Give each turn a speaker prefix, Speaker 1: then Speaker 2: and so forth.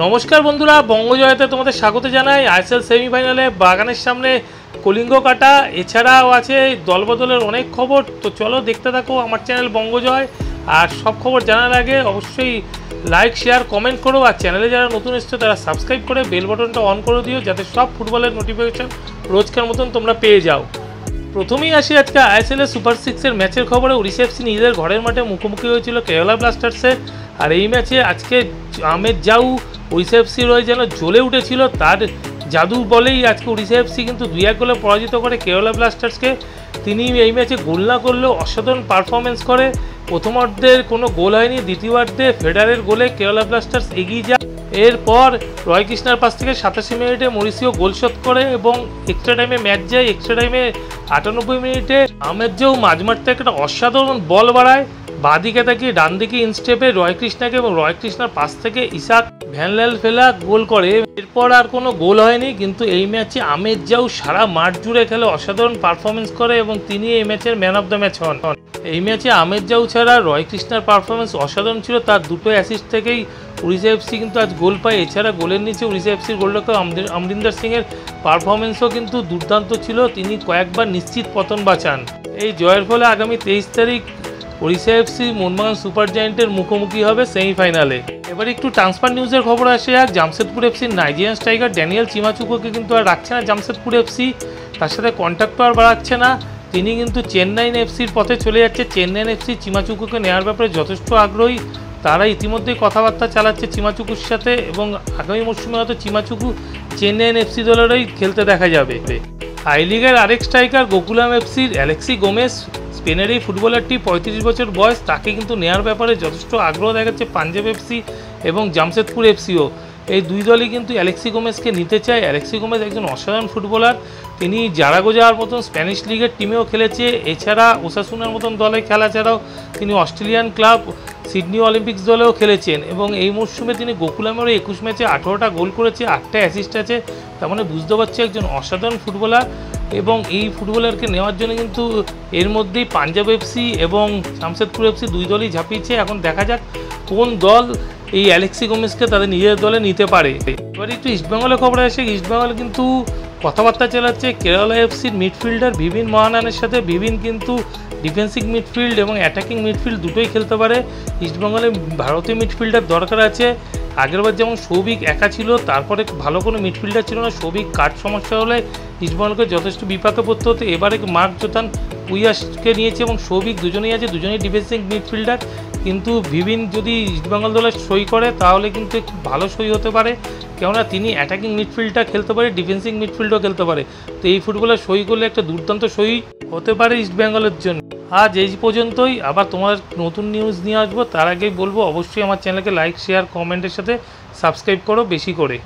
Speaker 1: নমস্কার বন্ধুরা, বঙ্গজয়তে তোমাদের স্বাগত জানাই। আইএসএল সেমিফাইনালে বাগানের সামনে কলিঙ্গ কাটা, এছাড়াও আছে দলবদলের অনেক খবর। তো চলো দেখতে থাকো আমার চ্যানেল বঙ্গজয়। আর সব খবর জানার আগে অবশ্যই লাইক, শেয়ার, কমেন্ট করো। আর চ্যানেলে যারা নতুন এসছো তারা সাবস্ক্রাইব করে বেল বাটনটা অন করে দিও, যাতে সব ফুটবলের নোটিফিকেশান রোজকার মতন তোমরা পেয়ে যাও। প্রথমেই আসি আজকে আইএসএলের সুপার সিক্সের ম্যাচের খবরে। উড়িষ্যা এফসি নিজেদের ঘরের মাঠে মুখোমুখি হয়েছিল কেরালা ব্লাস্টার্সের। আর এই ম্যাচে আজকে আহমেদ জাউ উড়িষ্যা এফসির হয়ে যেন জ্বলে উঠেছিল। তার জাদু বলেই আজকে উড়িষ্যা এফসি কিন্তু 2-1 গোলে পরাজিত করে কেরালা ব্লাস্টার্সকে। তিনি এই ম্যাচে গোল না করলেও অসাধারণ পারফরমেন্স করে। প্রথমার্ধের কোনো গোল হয়নি, দ্বিতীয়ার্ধে ফেডারের গোলে কেরালা ব্লাস্টার্স এগিয়ে যায়। এরপর রয় কৃষ্ণার পাশ থেকে 87 মিনিটে মরিসিও গোল শোধ করে এবং এক্সট্রা টাইমে ম্যাচ যায়। এক্সট্রা টাইমে 98 মিনিটে আহমেদ জাউ মাঝমাঠ থেকে একটা অসাধারণ বল বাড়ায়, বাঁদিকে তাকিয়ে ডান দিকে ইনস্টেপে রয় কৃষ্ণাকে, এবং রয় কৃষ্ণার পাশ থেকে ইসাক ভ্যানলাল ফেলা গোল করে। এরপর আর কোনো গোল হয়নি, কিন্তু এই ম্যাচে আহমেদ জাউ সারা মাঠ জুড়ে খেলে অসাধারণ পারফরমেন্স করে এবং তিনি এই ম্যাচের ম্যান অফ দ্য ম্যাচ হন। এই ম্যাচে আহমেদ জাউ ছাড়া রয় কৃষ্ণার পারফরমেন্স অসাধারণ ছিল। তার দুটো অ্যাসিস্ট থেকেই উড়িষ্যা এফসি কিন্তু আজ গোল পায়। এছাড়া গোলের নিচে উড়িষ্যা এফসির গোলরক্ষক অমরিন্দর সিংয়ের পারফরমেন্সও কিন্তু দুর্দান্ত ছিল। তিনি কয়েকবার নিশ্চিত পতন বাঁচান। এই জয়ের ফলে আগামী 23 তারিখ উড়িষ্যা এফসি মোহনবাগান সুপার জায়ান্টের মুখোমুখি হবে সেমিফাইনালে। এবার একটু ট্রান্সফার নিউজের খবর আসে। আর জামশেদপুর এফসির নাইজেরিয়ান স্ট্রাইকার ড্যানিয়েল চিমাচুকোকে কিন্তু আর রাখছে না জামশেদপুর এফসি। তার সাথে কন্ট্যাক্টও আর বাড়াচ্ছে না। তিনি কিন্তু চেন্নাইন এফসির পথে চলে যাচ্ছে। চেন্নাইন এফসি চিমাচুকোকে নেওয়ার ব্যাপারে যথেষ্ট আগ্রহী। তারা ইতিমধ্যেই কথাবার্তা চালাচ্ছে চিমাচুকুর সাথে, এবং আগামী মরশুমে হয়তো চিমাচুকু চেন্নাইন এফসি দলেরই খেলতে দেখা যাবে। আই লিগের আরেক স্ট্রাইকার গোকুলাম এফসির অ্যালেক্সি গোমেজ, স্পেনের এই ফুটবলারটি 35 বছর বয়স, তাকে কিন্তু নেওয়ার ব্যাপারে যথেষ্ট আগ্রহ দেখাচ্ছে পাঞ্জাব এফসি এবং জামশেদপুর এফসিও। এই দুই দলই কিন্তু অ্যালেক্সি গোমেজকে নিতে চায়। অ্যালেক্সি গোমেজ একজন অসাধারণ ফুটবলার। তিনি জারাগোজার মতন স্প্যানিশ লিগের টিমেও খেলেছে। এছাড়া ওসাসুনার মতন দলে খেলা ছাড়াও তিনি অস্ট্রেলিয়ান ক্লাব সিডনি অলিম্পিক্স দলেও খেলেছেন, এবং এই মরশুমে তিনি গোকুলামেরও 21 ম্যাচে 18টা গোল করেছে, 8টা অ্যাসিস্ট আছে। তার মানে বুঝতে পারছি একজন অসাধারণ ফুটবলার। এবং এই ফুটবলারকে নেওয়ার জন্য কিন্তু এর মধ্যেই পাঞ্জাব এফসি এবং জামশেদপুর এফসি দুই দলই ঝাঁপিয়েছে। এখন দেখা যাক কোন দল এই অ্যালেক্সি গোমেজকে তাদের নিজের দলে নিতে পারে। এবার একটু ইস্টবেঙ্গলের খবরে আসে। ইস্টবেঙ্গল কিন্তু কথাবার্তা চালাচ্ছে কেরালা এফসির মিডফিল্ডার ভিভিন মহানানের সাথে। ভিভিন কিন্তু ডিফেন্সিভ মিডফিল্ড এবং অ্যাটাকিং মিডফিল্ড দুটোই খেলতে পারে। ইস্টবেঙ্গলে ভারতীয় মিডফিল্ডার দরকার আছে। আগেরবার যেমন সৌভিক একা ছিল, তারপরে ভালো কোনো মিডফিল্ডার ছিল না। সৌভিক কাঠ সমস্যা হলে ইস্টবেঙ্গলকে যথেষ্ট বিপাকে পড়তে হতো। এবারে মার্ক জোতান উইয়াসকে নিয়েছে এবং সৌভিক দুজনেই আছে, দুজনেই ডিফেন্সিভ মিডফিল্ডার। কিন্তু ভিভিন যদি ইস্টবেঙ্গল দলে সই করে তাহলে কিন্তু একটু ভালো সই হতে পারে, কেননা তিনি অ্যাটাকিং মিডফিল্ডটা খেলতে পারে, ডিফেন্সিভ মিডফিল্ডও খেলতে পারে। তো এই ফুটবলার সই করলে একটা দুর্দান্ত সই হতে পারে ইস্টবেঙ্গলের জন্য। আজ এই পর্যন্তই। আবার তোমার নতুন নিউজ নিয়ে আসবো। তার আগেই বলবো অবশ্যই আমার চ্যানেলকে লাইক, শেয়ার, কমেন্টের সাথে সাবস্ক্রাইব করো বেশি করে।